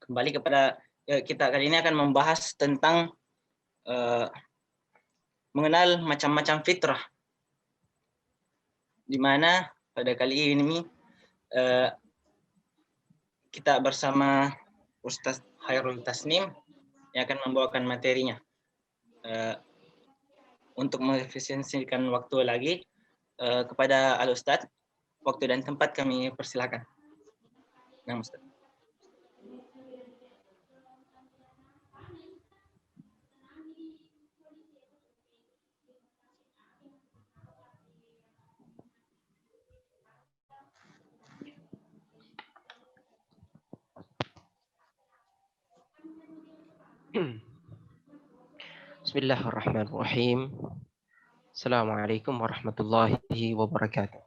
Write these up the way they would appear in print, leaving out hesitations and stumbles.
Kembali kepada kita kali ini akan membahas tentang mengenal macam-macam fitrah, di mana pada kali ini kita bersama Ustaz Khairul Tasnim yang akan membawakan materinya. Untuk mengefisiensikan waktu lagi, kepada Al-Ustaz, waktu dan tempat kami persilakan. Nah, Ustaz. Bismillahirrahmanirrahim. Assalamualaikum warahmatullahi wabarakatuh.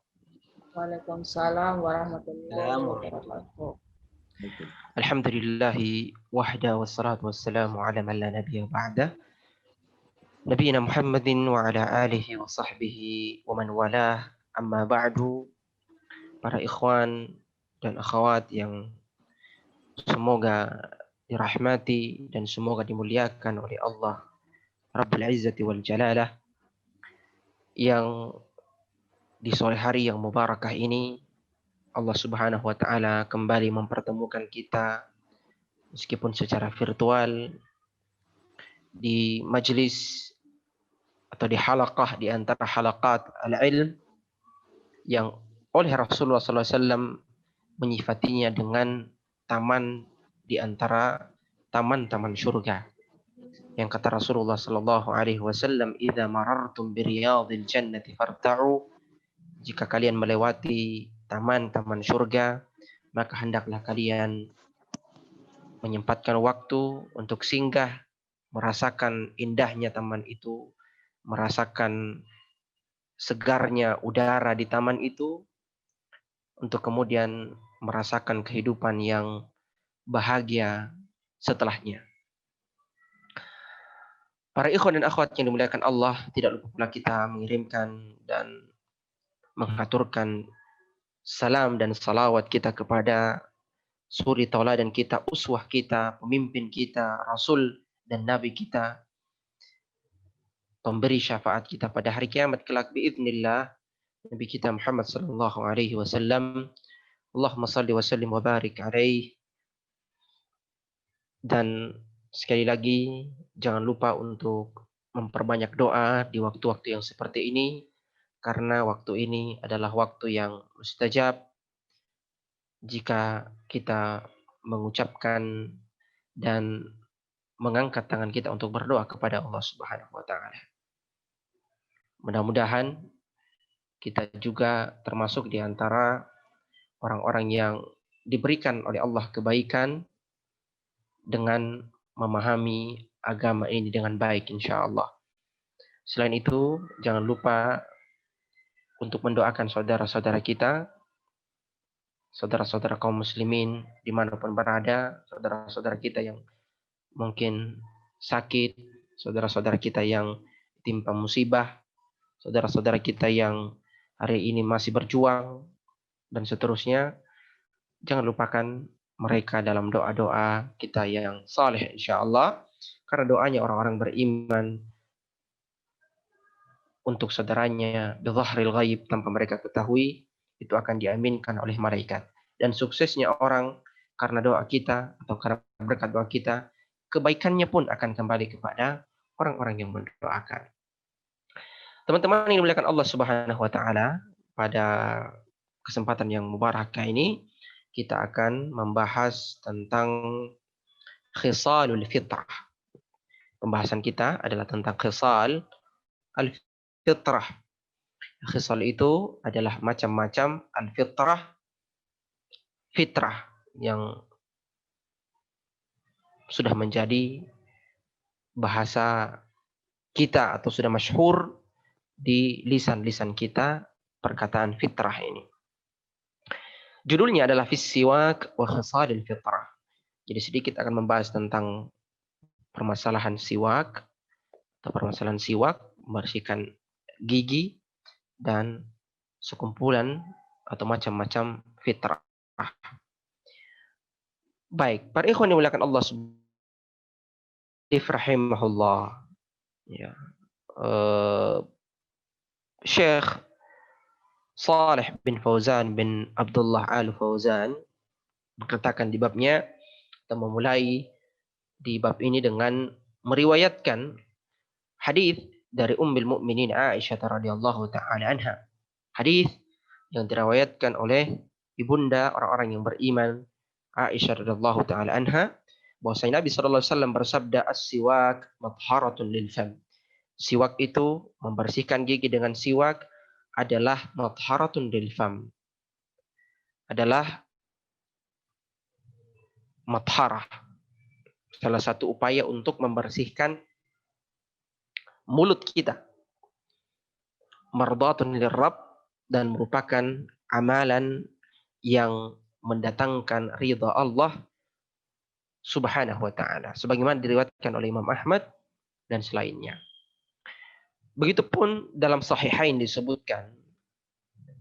Waalaikumsalam warahmatullahi wabarakatuh. Alhamdulillahi wahda wassalatu wassalamu ala man la nabiyya ba'da. Nabiyina Muhammadin wa ala alihi wa sahbihi wa man walah. Amma ba'du. Para ikhwan dan akhwat yang semoga dirahmati dan semoga dimuliakan oleh Allah Rabbul Izzati wal Jalalah, yang di sore hari yang mubarakah ini Allah Subhanahu wa taala kembali mempertemukan kita meskipun secara virtual di majelis atau di halaqah di antara halaqat al-ilm yang oleh Rasulullah SAW menyifatinya dengan taman di antara taman-taman surga. Yang kata Rasulullah sallallahu alaihi wasallam, "Idza marartum bi riyadil jannati farta'u." Jika kalian melewati taman-taman surga, maka hendaklah kalian menyempatkan waktu untuk singgah, merasakan indahnya taman itu, merasakan segarnya udara di taman itu, untuk kemudian merasakan kehidupan yang bahagia setelahnya. Para ikhwan dan akhwat yang dimuliakan Allah, tidak lupa pula kita mengirimkan dan mengaturkan salam dan salawat kita kepada suri tauladan kita, uswah kita, pemimpin kita, Rasul dan Nabi kita, pemberi syafaat kita pada hari kiamat kelak biiznillah, Nabi kita Muhammad sallallahu alaihi wasallam. Allahumma salli wa sallim wa barik alaihi. Dan sekali lagi jangan lupa untuk memperbanyak doa di waktu-waktu yang seperti ini, karena waktu ini adalah waktu yang mustajab jika kita mengucapkan dan mengangkat tangan kita untuk berdoa kepada Allah Subhanahu wa taala. Mudah-mudahan kita juga termasuk di antara orang-orang yang diberikan oleh Allah kebaikan dengan memahami agama ini dengan baik, insya Allah. Selain itu, jangan lupa untuk mendoakan saudara-saudara kita, saudara-saudara kaum muslimin dimanapun berada, saudara-saudara kita yang mungkin sakit, saudara-saudara kita yang ditimpa musibah, saudara-saudara kita yang hari ini masih berjuang, dan seterusnya. Jangan lupakan mereka dalam doa-doa kita yang saleh, insya Allah. Karena doanya orang-orang beriman untuk saudaranya bizahril ghaib, tanpa mereka ketahui, itu akan diaminkan oleh malaikat. Dan suksesnya orang karena doa kita atau karena berkat doa kita, kebaikannya pun akan kembali kepada orang-orang yang mendoakan. Teman-teman yang dimuliakan Allah Subhanahu wa taala, pada kesempatan yang mubarakah ini kita akan membahas tentang khisalul fitrah. Pembahasan kita adalah tentang khisal al-fitrah. Khisal itu adalah macam-macam al-fitrah, fitrah yang sudah menjadi bahasa kita atau sudah masyhur di lisan-lisan kita, perkataan fitrah ini. Judulnya adalah Fis Siwak wa Khisalil Fitrah. Jadi sedikit akan membahas tentang permasalahan siwak atau permasalahan siwak, membersihkan gigi, dan sekumpulan atau macam-macam fitrah. Baik, para ikhwan yang dimuliakan Allah subhanahu rahimahullah. Ya. Syekh Saleh bin Fauzan bin Abdullah Al Fauzan berkatakan di babnya, kita memulai di bab ini dengan meriwayatkan hadis dari Ummul Mukminin Aisyah radhiyallahu taala anha. Hadis yang diriwayatkan oleh ibunda orang-orang yang beriman Aisyah radhiyallahu taala anha, bahwasanya Nabi sallallahu alaihi wasallam bersabda, as-siwak matharatun lil fam. Siwak itu, membersihkan gigi dengan siwak adalah matharatun lil fam. Adalah matharah, salah satu upaya untuk membersihkan mulut kita. Mardatun lirrabb, dan merupakan amalan yang mendatangkan ridha Allah subhanahu wa ta'ala, sebagaimana diriwayatkan oleh Imam Ahmad dan selainnya. Begitupun dalam Sahihain disebutkan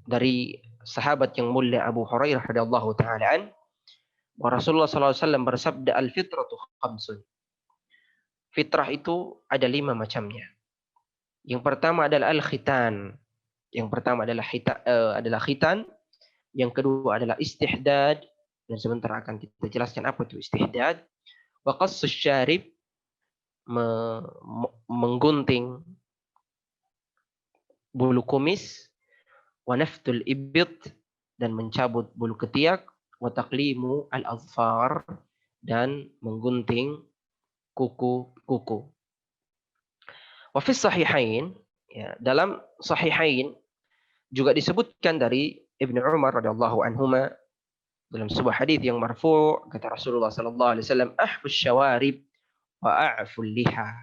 dari sahabat yang mulia Abu Hurairah radhiyallahu taala an, bahwa Rasulullah SAW bersabda, al-fitratu khamsun. Fitrah itu ada 5 macamnya. Yang pertama adalah al-khitan. Yang pertama adalah khitan. Yang kedua adalah istihdad, dan sebentar akan kita jelaskan apa itu istihdad. Wa qassus syarib, menggunting bulu kumis. Wa naftul ibit, dan mencabut bulu ketiak. Wa taqlimu al-azfar, dan menggunting kuku-kuku. Wa fis sahihain, ya, dalam sahihain juga disebutkan dari Ibnu Umar radhiyallahu anhuma dalam sebuah hadis yang marfu', kata Rasulullah sallallahu alaihi wasallam, ahfus syawarib wa a'ful liha.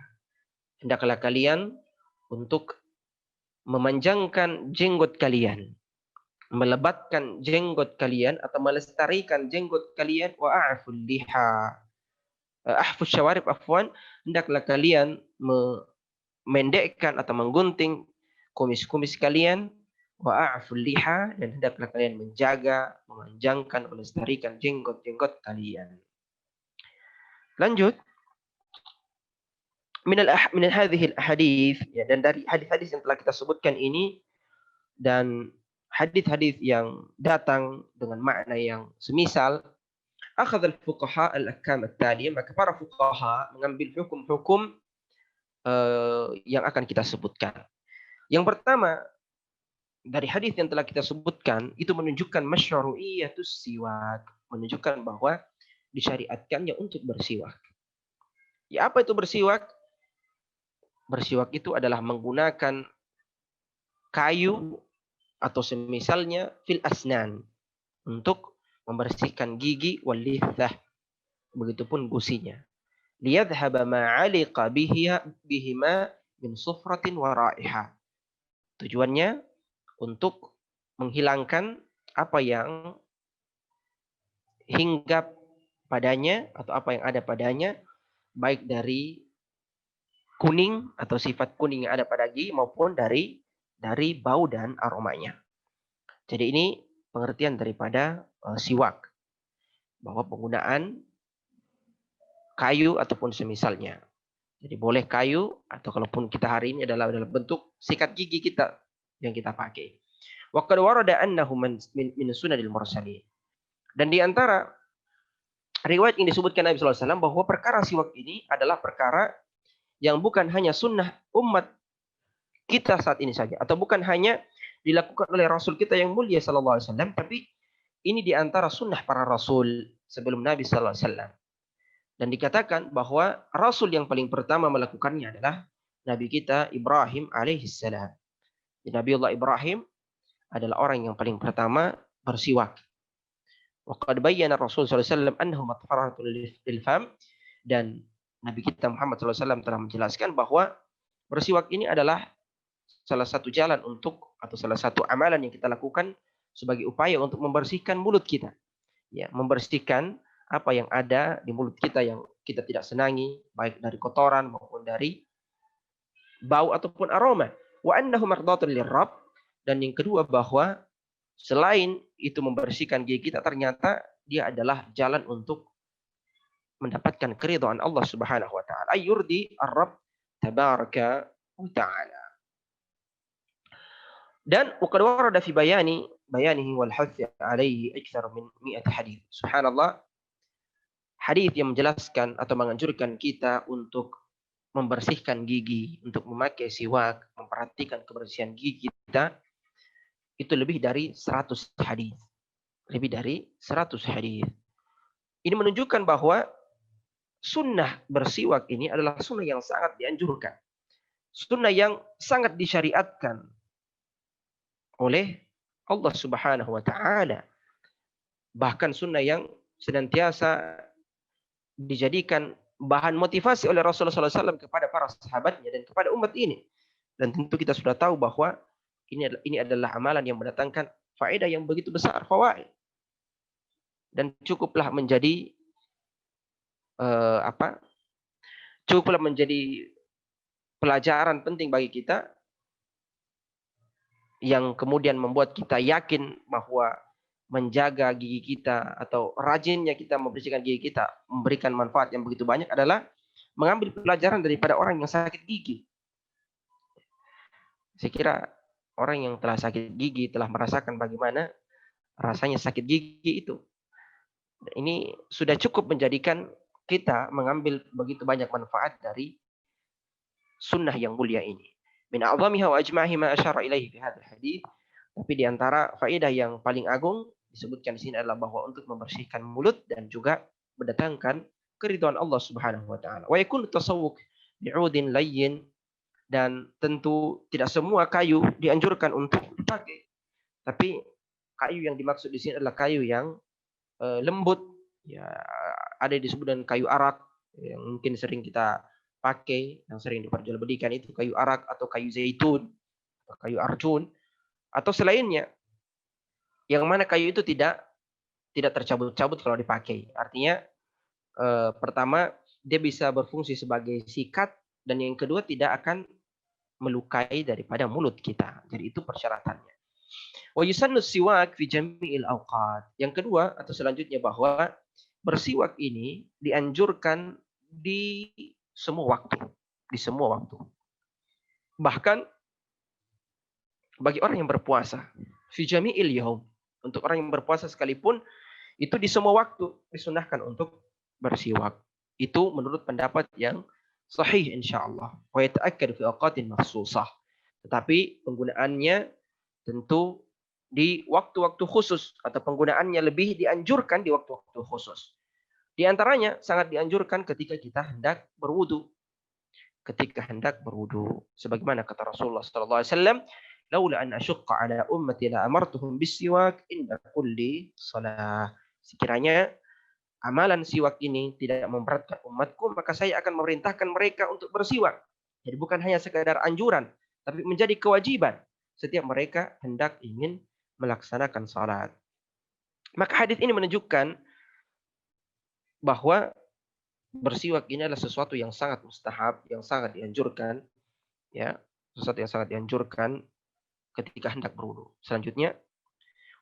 Hendaklah kalian untuk memanjangkan jenggot kalian, melebatkan jenggot kalian atau melestarikan jenggot kalian, wa a'ful liha. Ahfus syawarib, afwan, hendaklah kalian memendekkan atau menggunting kumis-kumis kalian, wa a'ful liha, dan hendaklah kalian menjaga, memanjangkan, melestarikan jenggot-jenggot kalian. Lanjut, min hadhihi al-ahadits, ya, dan dari hadis-hadis yang telah kita sebutkan ini dan hadis-hadis yang datang dengan makna yang semisal, akhadha al-fuqaha al-ahkam at-taliyah, maka para fuqaha mengambil hukum-hukum yang akan kita sebutkan. Yang pertama, dari hadis yang telah kita sebutkan, itu menunjukkan masyru'iyatus siwak, menunjukkan bahwa disyariatkannya untuk bersiwak. Ya, apa itu bersiwak? Bersiwak itu adalah menggunakan kayu atau semisalnya fil asnan untuk membersihkan gigi wal lithah, begitupun gusinya. Liyadhhaba ma 'aliqa bihima min sufratin wa ra'iha. Tujuannya untuk menghilangkan apa yang hinggap padanya atau apa yang ada padanya, baik dari kuning atau sifat kuning yang ada pada gigi maupun dari bau dan aromanya. Jadi ini pengertian daripada siwak, bahwa penggunaan kayu ataupun semisalnya. Jadi boleh kayu, atau kalaupun kita hari ini adalah dalam bentuk sikat gigi kita yang kita pakai. Wa qad warada annahu min sunanil mursalin. Dan di antara riwayat yang disebutkan Nabi sallallahu alaihi wasallam bahwa perkara siwak ini adalah perkara yang bukan hanya sunnah umat kita saat ini saja, atau bukan hanya dilakukan oleh Rasul kita yang mulia sallallahu alaihi wasallam, tapi ini di antara sunnah para rasul sebelum Nabi sallallahu alaihi wasallam. Dan dikatakan bahwa rasul yang paling pertama melakukannya adalah Nabi kita Ibrahim alaihissalam. Nabiullah Ibrahim adalah orang yang paling pertama bersiwak. Wa qad bayyana Rasul sallallahu alaihi wasallam annahu matharatun lil fam, dan Nabi kita Muhammad sallallahu alaihi wasallam telah menjelaskan bahwa bersiwak ini adalah salah satu jalan untuk, atau salah satu amalan yang kita lakukan sebagai upaya untuk membersihkan mulut kita. Ya, membersihkan apa yang ada di mulut kita yang kita tidak senangi, baik dari kotoran maupun dari bau ataupun aroma. Wa annahu mardatun lirrabb, dan yang kedua bahwa selain itu membersihkan gigi kita, ternyata dia adalah jalan untuk mendapatkan keridhaan Allah Subhanahu wa taala. Ayyurdi ar-Rabb tabaraka wa taala. Dan وقد ورد في بيانه والحث عليه أكثر من 100 hadis. Subhanallah, hadis yang menjelaskan atau menganjurkan kita untuk membersihkan gigi, untuk memakai siwak, memperhatikan kebersihan gigi kita, itu lebih dari 100 hadis. Lebih dari 100 hadis. Ini menunjukkan bahwa sunnah bersiwak ini adalah sunnah yang sangat dianjurkan. Sunnah yang sangat disyariatkan oleh Allah Subhanahu wa taala. Bahkan sunnah yang senantiasa dijadikan bahan motivasi oleh Rasulullah SAW kepada para sahabatnya dan kepada umat ini. Dan tentu kita sudah tahu bahwa ini adalah amalan yang mendatangkan faedah yang begitu besar, fawaid. Dan cukuplah menjadi cukuplah menjadi pelajaran penting bagi kita yang kemudian membuat kita yakin bahwa menjaga gigi kita atau rajinnya kita membersihkan gigi kita memberikan manfaat yang begitu banyak adalah mengambil pelajaran daripada orang yang sakit gigi. Saya kira orang yang telah sakit gigi telah merasakan bagaimana rasanya sakit gigi itu. Ini sudah cukup menjadikan kita mengambil begitu banyak manfaat dari sunnah yang mulia ini. Min a'zamiha wa ajma'ihi ma asyara ilaihi fi hadzal hadits. Tapi di antara faedah yang paling agung disebutkan di sini adalah bahwa untuk membersihkan mulut dan juga mendatangkan keridhaan Allah Subhanahu wa taala. Wa yakun tasawwuk bi'udin layyin, dan tentu tidak semua kayu dianjurkan untuk dipakai. Tapi kayu yang dimaksud di sini adalah kayu yang lembut, ya ada disebut dengan kayu arak yang mungkin sering kita pakai, yang sering diperjualbelikan itu kayu arak atau kayu zaitun, atau kayu arjun atau selainnya. Yang mana kayu itu tidak tercabut-cabut kalau dipakai. Artinya pertama dia bisa berfungsi sebagai sikat, dan yang kedua tidak akan melukai daripada mulut kita. Jadi itu persyaratannya. Wa yusannu siwak fi jami'il awqat. Yang kedua atau selanjutnya bahwa bersiwak ini dianjurkan di semua waktu, Bahkan bagi orang yang berpuasa, fi jami'il yaum, untuk orang yang berpuasa sekalipun itu di semua waktu disunahkan untuk bersiwak. Itu menurut pendapat yang sahih insyaallah. Wa yata'akkad fi awqatin makhsusah. Tetapi penggunaannya tentu di waktu-waktu khusus, atau penggunaannya lebih dianjurkan di waktu-waktu khusus. Di antaranya sangat dianjurkan ketika kita hendak berwudu. Sebagaimana kata Rasulullah sallallahu alaihi wasallam, "Laula an asyqa ala ummati la amartuhum bis-siwak inda kulli shalah." Sekiranya amalan siwak ini tidak memberatkan umatku, maka saya akan memerintahkan mereka untuk bersiwak. Jadi bukan hanya sekadar anjuran, tapi menjadi kewajiban setiap mereka hendak ingin melaksanakan salat. Maka hadis ini menunjukkan bahwa bersiwak ini adalah sesuatu yang sangat mustahab, yang sangat dianjurkan, ya, sesuatu yang sangat dianjurkan ketika hendak berwudu. Selanjutnya,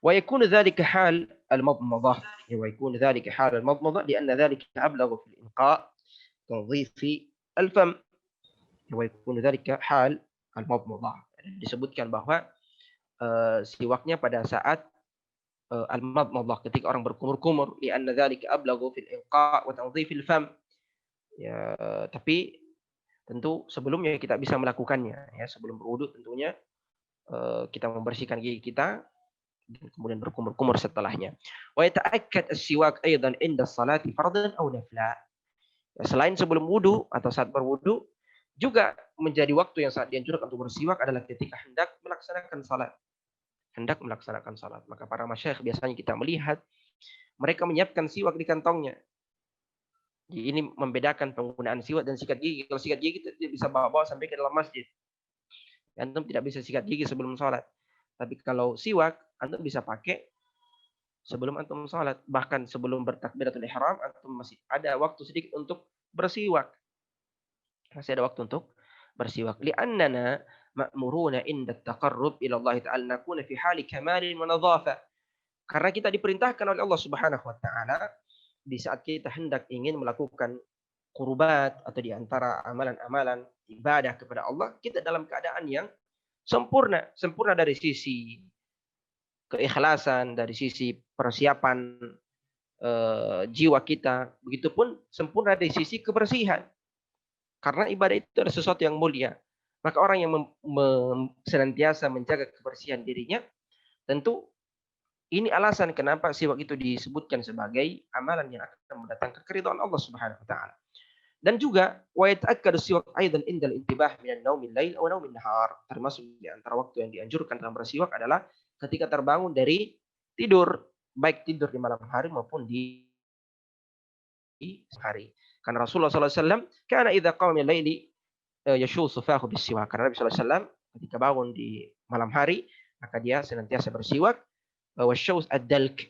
wa yakunu dzalika hal al-madmadah, wa yakunu dzalika hal al-madmadah lianna dzalika ablaghu fil inqa' tadhif al-fam, wa yakunu dzalika hal al-madmadah. Disebutkan bahwa siwaknya pada saat al-madmadah, ketika orang berkumur-kumur, lianna dzalika ablaghu fil inqa' wa tadhif al-fam. Ya, tapi tentu sebelumnya kita bisa melakukannya, ya, sebelum berwudu tentunya kita membersihkan gigi kita dan kemudian berkumur-kumur setelahnya. Wa yata'akkad as-siwak aidan inda salati fardan aw nafla. Ya, selain sebelum wudu atau saat berwudu, juga menjadi waktu yang sangat dianjurkan untuk bersiwak adalah ketika hendak melaksanakan salat. Maka para masyayikh biasanya kita melihat mereka menyiapkan siwak di kantongnya. Ini membedakan penggunaan siwak dan sikat gigi. Kalau sikat gigi tidak bisa bawa-bawa sampai ke dalam masjid. Antum tidak bisa sikat gigi sebelum sholat. Tapi kalau siwak, antum bisa pakai sebelum antum sholat. Bahkan sebelum bertakbiratul ihram, antum masih ada waktu sedikit untuk bersiwak. Masih ada waktu untuk bersiwak. Li'annana ma'muruna inda taqarrub ila Allah ta'ala nakuna fi hali kamalin wa nadhafa. Karena kita diperintahkan oleh Allah Subhanahu wa taala di saat kita hendak ingin melakukan qurbat atau di antara amalan-amalan ibadah kepada Allah, kita dalam keadaan yang sempurna dari sisi keikhlasan, dari sisi persiapan jiwa kita, begitupun sempurna dari sisi kebersihan. Karena ibadah itu adalah sesuatu yang mulia. Maka orang yang senantiasa menjaga kebersihan dirinya, tentu ini alasan kenapa siwak itu disebutkan sebagai amalan yang akan mendatangkan keridhaan Allah Subhanahu wa taala. Dan juga wa yata'akkadu siwak aidan indal intibah minan naumil lail aw naumin nahar. Termasuk di antara waktu yang dianjurkan dalam bersiwak adalah ketika terbangun dari tidur, baik tidur di malam hari maupun di hari. Karena Rasulullah SAW karena idza qama min laili yashu sufahu bisiwak. Karena Nabi SAW ketika bangun di malam hari maka dia senantiasa bersiwak. Wasyaus ad-dalk,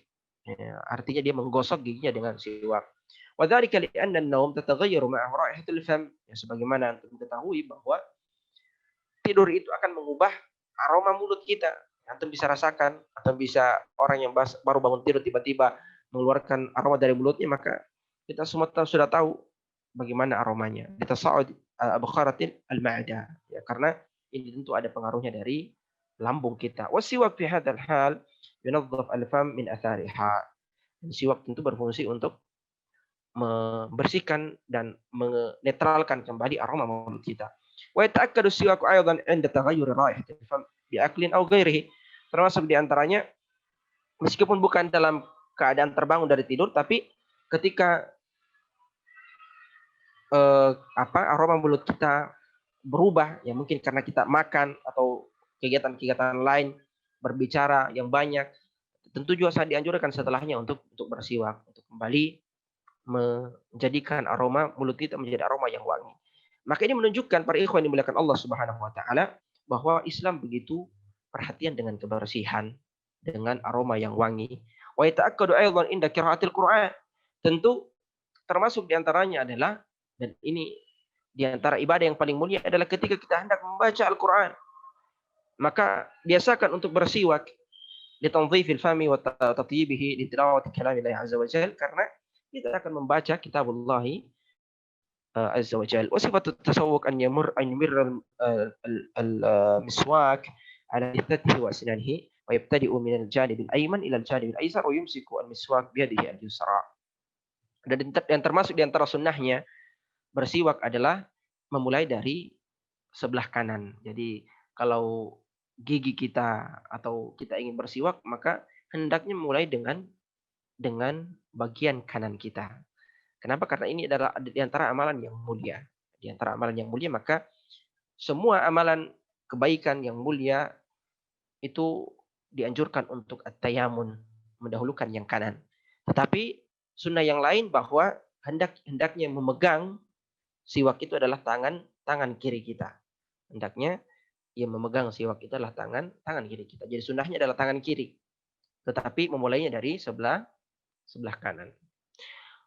artinya dia menggosok giginya dengan siwak. Wa dzalika li anna an-naum tataghayyaru ma'a raihatil fam. Ya, sebagaimana untuk diketahui bahwa tidur itu akan mengubah aroma mulut kita. Antum bisa rasakan atau bisa orang yang baru bangun tidur tiba-tiba mengeluarkan aroma dari mulutnya, maka kita semua sudah tahu bagaimana aromanya. Litasa'ud abkharatil al-ma'dah. Ya, karena ini tentu ada pengaruhnya dari lambung kita. Wasiwak fi hadzal hal yunadhaf al-fam min athariha. Siwak tentu berfungsi untuk membersihkan dan menetralkan kembali aroma mulut kita. Wa yata'akkadu siwaku aidan 'inda taghayyur raihatil fam bi aklin aw ghairihi. Termasuk di antaranya meskipun bukan dalam keadaan terbangun dari tidur, tapi ketika aroma mulut kita berubah, ya mungkin karena kita makan atau kegiatan-kegiatan lain, berbicara yang banyak, tentu juga sangat dianjurkan setelahnya untuk bersiwak, untuk kembali menjadikan aroma mulut kita menjadi aroma yang wangi. Maka ini menunjukkan para ikhwan yang dimuliakan Allah Subhanahu wa taala bahwa Islam begitu perhatian dengan kebersihan, dengan aroma yang wangi. Wa yata'akkadu aidan inda qiraatil Qur'an. Tentu termasuk di antaranya adalah, dan ini di antara ibadah yang paling mulia adalah ketika kita hendak membaca Al-Qur'an. Maka biasakan untuk bersiwak litanzifil fami wa tatyibihi li tilawati kalamillahi azza wa jalla, karena kita akan membaca kitabullah azza wa jalla. Wa sifatu tasawwuk an yamur al-miswak ala lithatihi wa asnanihi wa yabtadi'u min al-janib al-ayman ila al-janib al-aysar wa yumsiku al-miswak bi yadihi al-yusra. Dan yang termasuk di antara sunnahnya bersiwak adalah memulai dari sebelah kanan. Jadi kalau gigi kita atau kita ingin bersiwak, maka hendaknya mulai dengan bagian kanan kita. Kenapa? Karena ini adalah di antara amalan yang mulia. Di antara amalan yang mulia, maka semua amalan kebaikan yang mulia itu dianjurkan untuk at-tayamun, mendahulukan yang kanan. Tetapi sunnah yang lain bahwa hendaknya memegang siwak itu adalah tangan kiri kita. Hendaknya yang memegang siwak itu adalah tangan kiri kita. Jadi sunnahnya adalah tangan kiri. Tetapi memulainya dari sebelah kanan.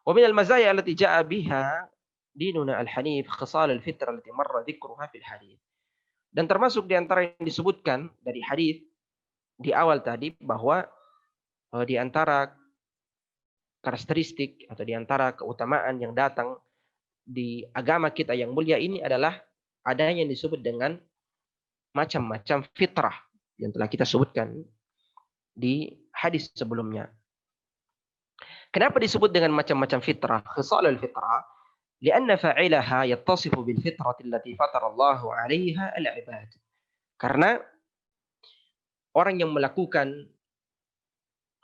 Wa min al-mazaya allati ja'a biha dinuna al-hanif khisal al-fitra allati marra dzikruha fil hadits. Dan termasuk di antara yang disebutkan dari hadis di awal tadi bahwa di antara karakteristik atau di antara keutamaan yang datang di agama kita yang mulia ini adalah adanya yang disebut dengan macam-macam fitrah yang telah kita sebutkan di hadis sebelumnya. Kenapa disebut dengan macam-macam fitrah? Khisal al-fitrah, lianna fa'ilaha yattasifu bil fitrati allati fatara Allah 'alaiha al-'ibad. Karena orang yang melakukan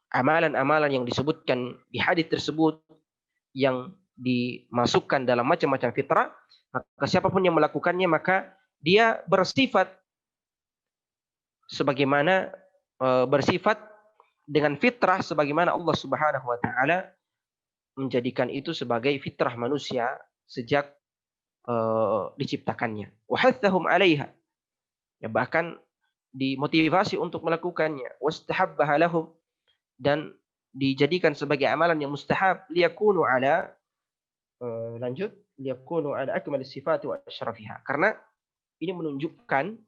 amalan-amalan yang disebutkan di hadis tersebut yang dimasukkan dalam macam-macam fitrah, maka siapapun yang melakukannya maka dia bersifat sebagaimana bersifat dengan fitrah sebagaimana Allah Subhanahu wa taala menjadikan itu sebagai fitrah manusia sejak diciptakannya. Wa hathahum 'alaiha. Ya, bahkan dimotivasi untuk melakukannya. Wastahabbaha lahum, dan dijadikan sebagai amalan yang mustahab liyakunu ala liyakunu ala akmalis sifati wa asyrafiha. Karena ini menunjukkan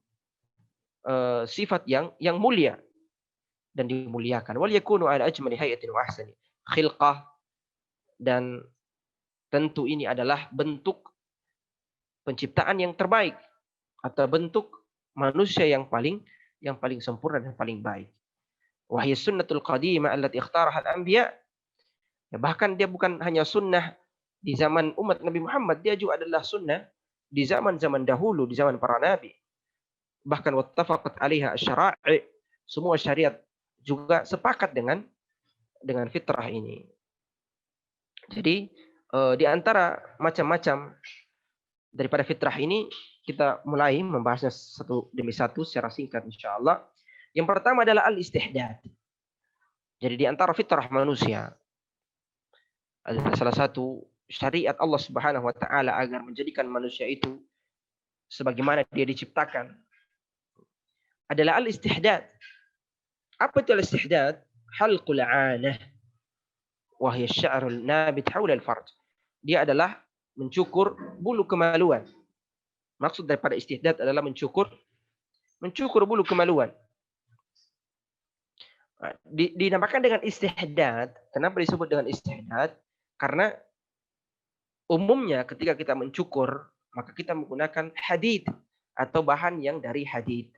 sifat yang mulia dan dimuliakan. Wal yakunu ala ajmali hayatin wa ahsani khilqah, dan tentu ini adalah bentuk penciptaan yang terbaik atau bentuk manusia yang paling sempurna dan paling baik. Wahai sunnatul qadimah allati ikhtaraha al-anbiya. Ya, bahkan dia bukan hanya sunnah di zaman umat Nabi Muhammad, dia juga adalah sunnah di zaman-zaman dahulu, di zaman para nabi. Bahkan wattafaqat 'alaiha asy-syara'i', semua syariat juga sepakat dengan fitrah ini. Jadi di antara macam-macam daripada fitrah ini, kita mulai membahasnya satu demi satu secara singkat insyaallah. Yang pertama adalah al-istihdad. Jadi di antara fitrah manusia adalah salah satu syariat Allah Subhanahu wa taala agar menjadikan manusia itu sebagaimana dia diciptakan adalah al-istihdad. Apa itu al-istihdad? Halqul 'anah wa hiya asy-sya'rul nabit haula al-farj. Dia adalah mencukur bulu kemaluan. Maksud daripada istihdad adalah mencukur bulu kemaluan. Dinamakan dengan istihdad. Kenapa disebut dengan istihdad? Karena umumnya ketika kita mencukur, maka kita menggunakan hadid atau bahan yang dari hadid.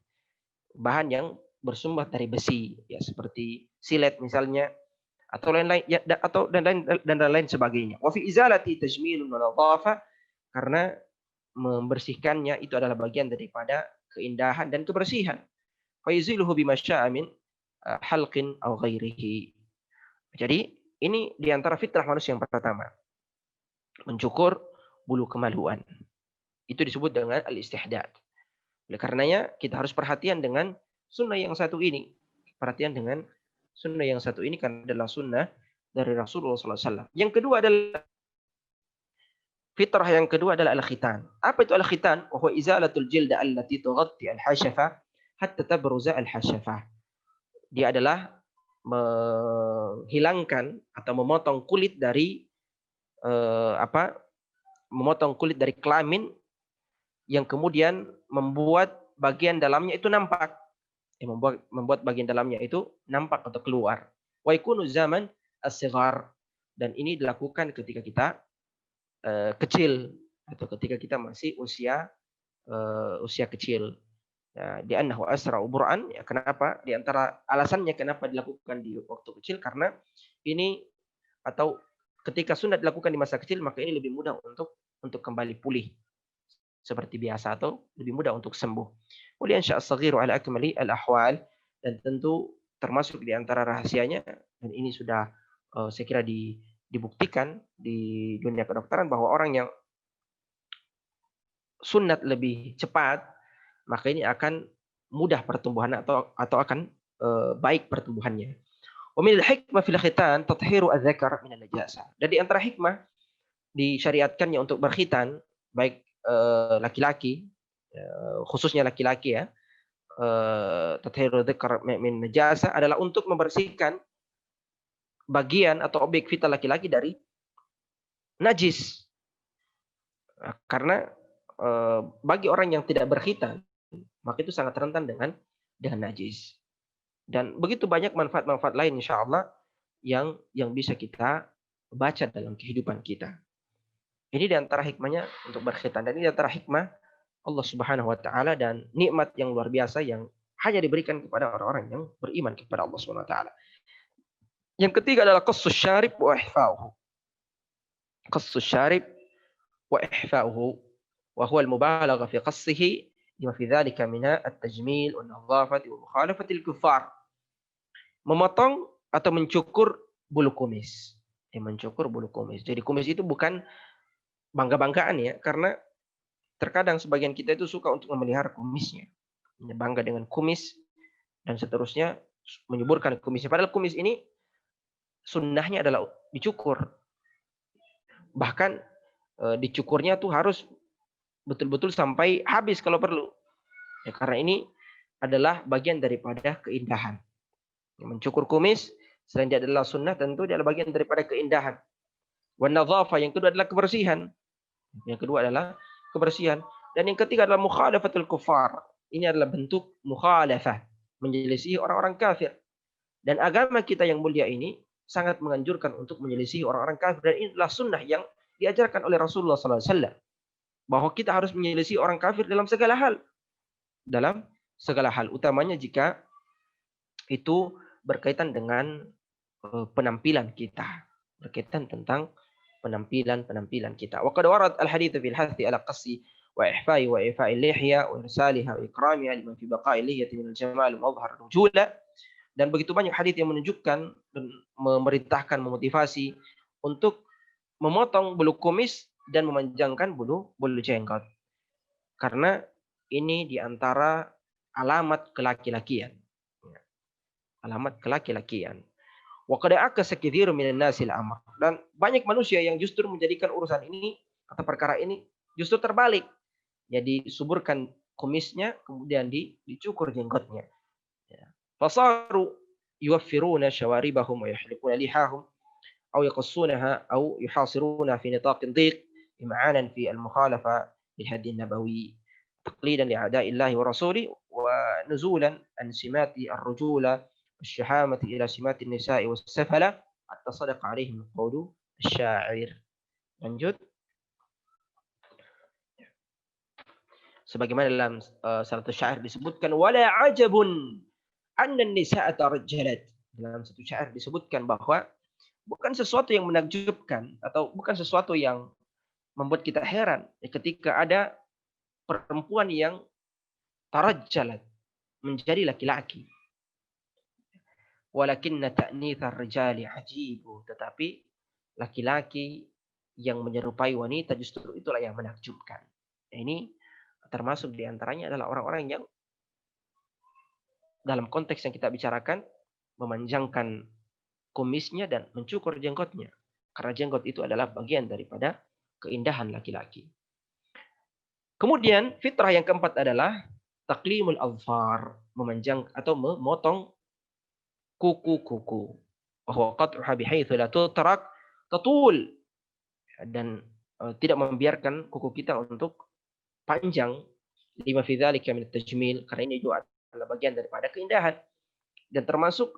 Bahan yang bersumber dari besi, ya seperti silet misalnya, atau lain-lain ya, dan lain sebagainya. Wa fi izalati tajmilun wa nadhafa, karena membersihkannya itu adalah bagian daripada keindahan dan kebersihan. Fa yuziluhu bima syaa min halqin aw ghairihi. Jadi ini di antara fitrah manusia yang pertama, mencukur bulu kemaluan. Itu disebut dengan al-istihdad. Oleh karenanya kita harus perhatian dengan sunnah yang satu ini. Perhatian dengan sunnah yang satu ini karena adalah sunnah dari Rasulullah SAW. Yang kedua adalah fitrah yang kedua adalah al-khitan. Apa itu al-khitan? Wa huwa izalatul jilda allati tughatti al-hashafa hatta tabruza al-hashafa. Dia adalah menghilangkan atau memotong kulit dari memotong kulit dari kelamin yang kemudian membuat bagian dalamnya itu nampak. Membuat bagian dalamnya itu nampak atau keluar. Wa yakunu zaman as-sighar, dan ini dilakukan ketika kita kecil atau ketika kita masih usia kecil. Ya, di annahu asra'u bur'an, ya kenapa? Di antara alasannya kenapa dilakukan di waktu kecil, karena ini atau ketika sunat dilakukan di masa kecil, maka ini lebih mudah untuk kembali pulih seperti biasa atau lebih mudah untuk sembuh. Wali ansha as-saghiru ala akmali al-ahwal, dan tentu termasuk di antara rahasianya, dan ini sudah saya kira dibuktikan di dunia kedokteran bahwa orang yang sunat lebih cepat, maka ini akan mudah pertumbuhan atau akan baik pertumbuhannya. Wa min al-hikmah fil khitan tathiru adz-dzakar min an-najasah. Dan di antara hikmah disyariatkannya untuk berkhitan, baik laki-laki, khususnya laki-laki ya, tathiru dzakar min najasah adalah untuk membersihkan bagian atau objek vital laki-laki dari najis. Karena bagi orang yang tidak berkhitan, maka itu sangat rentan dengan najis. Dan begitu banyak manfaat-manfaat lain insyaallah yang bisa kita baca dalam kehidupan kita. Ini di antara hikmahnya untuk berkhitan, dan ini di antara hikmah Allah Subhanahu wa taala dan nikmat yang luar biasa yang hanya diberikan kepada orang-orang yang beriman kepada Allah Subhanahu wa taala. Yang ketiga adalah qassus syarib wa ihfa'uhu. Qassus syarib wa ihfa'uhu wa huwa al-mubalagha fi qassihi lima fi dzalika min at-tajmil wa an-nadhafati wa mukhalafati al-kuffar. Memotong atau mencukur bulu kumis. Mencukur bulu kumis. Jadi kumis itu bukan bangga-banggaan ya, karena terkadang sebagian kita itu suka untuk memelihara kumisnya. Bangga dengan kumis dan seterusnya, menyuburkan kumisnya. Padahal kumis ini sunnahnya adalah dicukur. Bahkan dicukurnya tuh harus betul-betul sampai habis kalau perlu. Ya, karena ini adalah bagian daripada keindahan. Mencukur kumis selain dia adalah sunnah, tentu dia adalah bagian daripada keindahan. Wan nadhafa, yang kedua adalah kebersihan. Dan yang ketiga adalah mukhalafatul kufar. Ini adalah bentuk mukhalafah, menyelisih orang-orang kafir. Dan agama kita yang mulia ini sangat menganjurkan untuk menyelisihi orang-orang kafir, dan inilah sunnah yang diajarkan oleh Rasulullah SAW, bahwa kita harus menyelisihi orang kafir dalam segala hal, utamanya jika itu berkaitan dengan penampilan kita, berkaitan tentang penampilan kita. Wa qad warad al-hadits fil hathi ala qassi wa ihfa'i wa ifa'i lihya wa irsaliha wa ikramiha liman fi baqa'i lihyati min al-jamal wa madhhar ar-rujula. Dan begitu banyak hadits yang menunjukkan dan memerintahkan, memotivasi untuk memotong bulu kumis dan memanjangkan bulu jenggot. Karena ini diantara alamat kelaki-lakian. Alamat kelaki-lakian. Wa qad akasa katsirun minan nasil amr. Dan banyak manusia yang justru menjadikan urusan ini atau perkara ini justru terbalik. Jadi disuburkan kumisnya, kemudian dicukur jenggotnya. Fasaru yuwaffiruna syawaribahum wa yahliquna lihahum aw yaqassunaha aw yuhasiruna fi nitaqin dhiq im'anan fi al-mukhalafa lil hadi an-nabawi taqlidan li a'da'illahi wa rasuli wa nuzulan an simati ar-rujula والشهامة إلى سمات النساء والسفلة حتى صدق عليهم قول الشاعر. Lanjut. Sebagaimana dalam satu syair disebutkan, wala ajabun anna an-nisaa tarajjalat. Dalam satu syair disebutkan bahwa bukan sesuatu yang menakjubkan atau bukan sesuatu yang membuat kita heran ketika ada perempuan yang tarajjalat, menjadi laki-laki. Walakinna ta'nitsar rijali ajibu, tetapi laki-laki yang menyerupai wanita justru itulah yang menakjubkan. Ini termasuk diantaranya adalah orang-orang yang dalam konteks yang kita bicarakan memanjangkan kumisnya dan mencukur jenggotnya, karena jenggot itu adalah bagian daripada keindahan laki-laki. Kemudian fitrah yang keempat adalah taqlimul azfar, memanjang atau memotong kuku-kuku. Wa qat'uha bihaitsu la tutrak tatul, dan tidak membiarkan kuku kita untuk panjang, lima fi dzalika min at-tajmil, karena ini juga adalah bagian daripada keindahan dan termasuk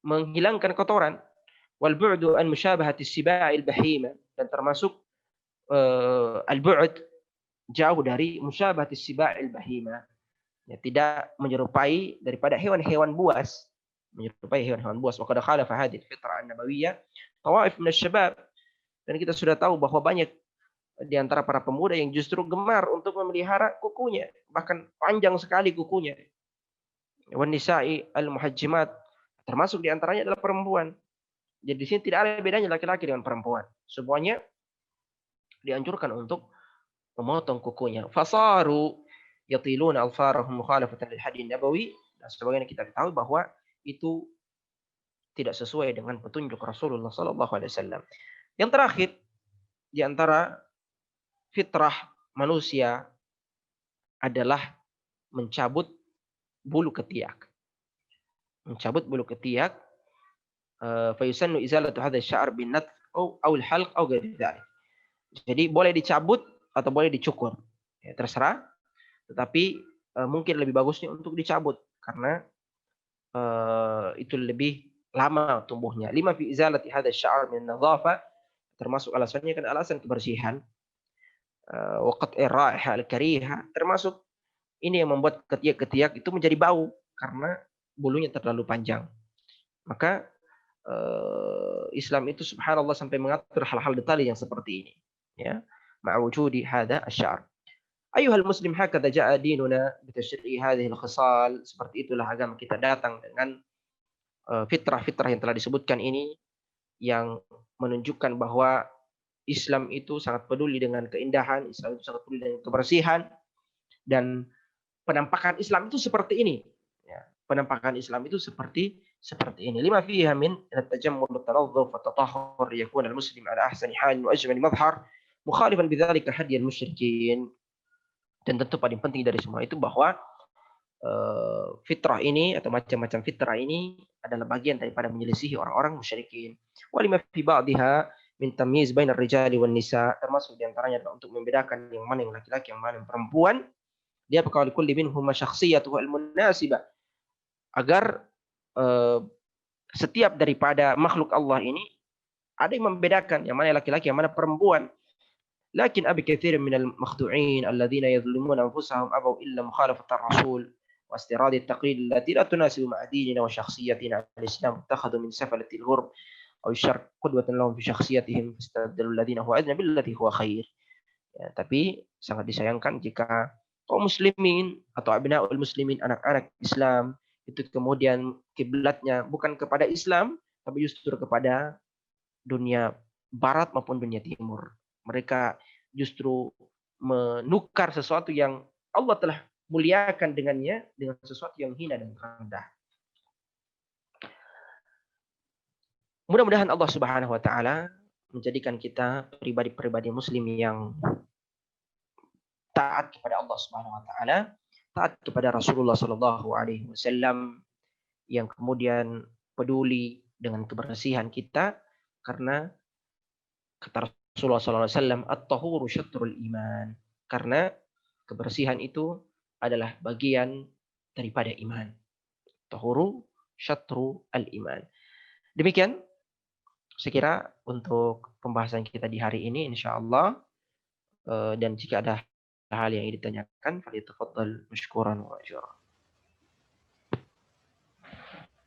menghilangkan kotoran. Wal bu'du an mushabahati as-siba'il bahima, dan termasuk al-bu'd, jauh dari mushabahati as-siba'il bahima, ya, tidak menyerupai daripada hewan-hewan buas, Wa qad khalafa hadhihi al-fitrah an-nabawiyyah tawaif min asy-syabab, dan kita sudah tahu bahwa banyak di antara para pemuda yang justru gemar untuk memelihara kukunya, bahkan panjang sekali kukunya. Wan nisa'i al-muhajjimat, termasuk di antaranya adalah perempuan. Jadi di sini tidak ada bedanya laki-laki dengan perempuan. Semuanya dianjurkan untuk memotong kukunya. Fasaru yatiluna alfarahum mukhalafatan lil hadis nabawi, dan sebagaimana kita tahu bahwa itu tidak sesuai dengan petunjuk Rasulullah SAW. Yang terakhir, di antara fitrah manusia adalah mencabut bulu ketiak. Mencabut bulu ketiak. Fayusannu izalatu hadha asy-sya'r bin natf aw al-halq aw ghairi dzalik. Jadi boleh dicabut atau boleh dicukur. Ya, terserah. Tetapi mungkin lebih bagusnya untuk dicabut karena itu lebih lama tumbuhnya. Lima fi izalati hadha asy-sya'r min nadhafa, termasuk alasannya kan alasan kebersihan. Wa qat'i ar-ra'iha al-kariha, termasuk ini yang membuat ketiak-ketiak itu menjadi bau karena bulunya terlalu panjang. Maka Islam itu subhanallah sampai mengatur hal-hal detail yang seperti ini, ya, ma'wujudi hadha asy-sya'r. Ayuhal muslim, hakadha ja'a dinuna bi tasyri'i hadhihi al-khisal. Seperti itulah agama kita datang dengan fitrah-fitrah yang telah disebutkan ini, yang menunjukkan bahwa Islam itu sangat peduli dengan keindahan, Islam itu sangat peduli dengan kebersihan, dan penampakan Islam itu seperti ini. Ya, penampakan Islam itu seperti ini. Lima fiha min at-tajammul wat-tanadhuf wa at-tatahhur yakun al-muslim ala ahsani hal wa ajmal madhhar mukhalifan bidzalika hadi al-musyrikin. Dan tentu paling penting dari semua itu bahwa fitrah ini atau macam-macam fitrah ini adalah bagian daripada menyelisihi orang-orang musyrikin. Wa lima fi ba'dihha min tamyiz bainar rijali wan nisa, termasuk di antaranya adalah untuk membedakan yang mana yang laki-laki, yang mana yang perempuan. Dia berkali kulli minhum syakhsiyatuhu al-munasibah, agar setiap daripada makhluk Allah ini ada yang membedakan yang mana laki-laki, yang mana perempuan. Lakin abi katsir minal makhdu'in alladziina yadhlimuna anfusahum abaw illa mukhalafat ar-rasul wa istirad at-taqlid allati la tunasibu ma'a dinina wa shakhsiyatina al-islam ittakhadhu min safalati al-ghurb aw syarq qudwatan lahum fi shakhsiyatihim fastadallu alladziina huwa adna billati huwa khair. Ya, tapi sangat disayangkan jika kaum muslimin atau abnaul muslimin, anak-anak Islam, itu kemudian kiblatnya bukan kepada Islam tapi justru kepada dunia barat maupun dunia timur. Mereka justru menukar sesuatu yang Allah telah muliakan dengannya dengan sesuatu yang hina dan rendah. Mudah-mudahan Allah Subhanahu wa taala menjadikan kita pribadi-pribadi muslim yang taat kepada Allah Subhanahu wa taala, taat kepada Rasulullah sallallahu alaihi wasallam, yang kemudian peduli dengan kebersihan kita, karena kata Rasulullah SAW, at-tahuru syatrul iman. Karena kebersihan itu adalah bagian daripada iman. Tahuru syatru al-iman. Demikian saya kira untuk pembahasan kita di hari ini, insyaallah. Dan jika ada hal yang ingin ditanyakan, falyatafaddal mashkuran wa ajra.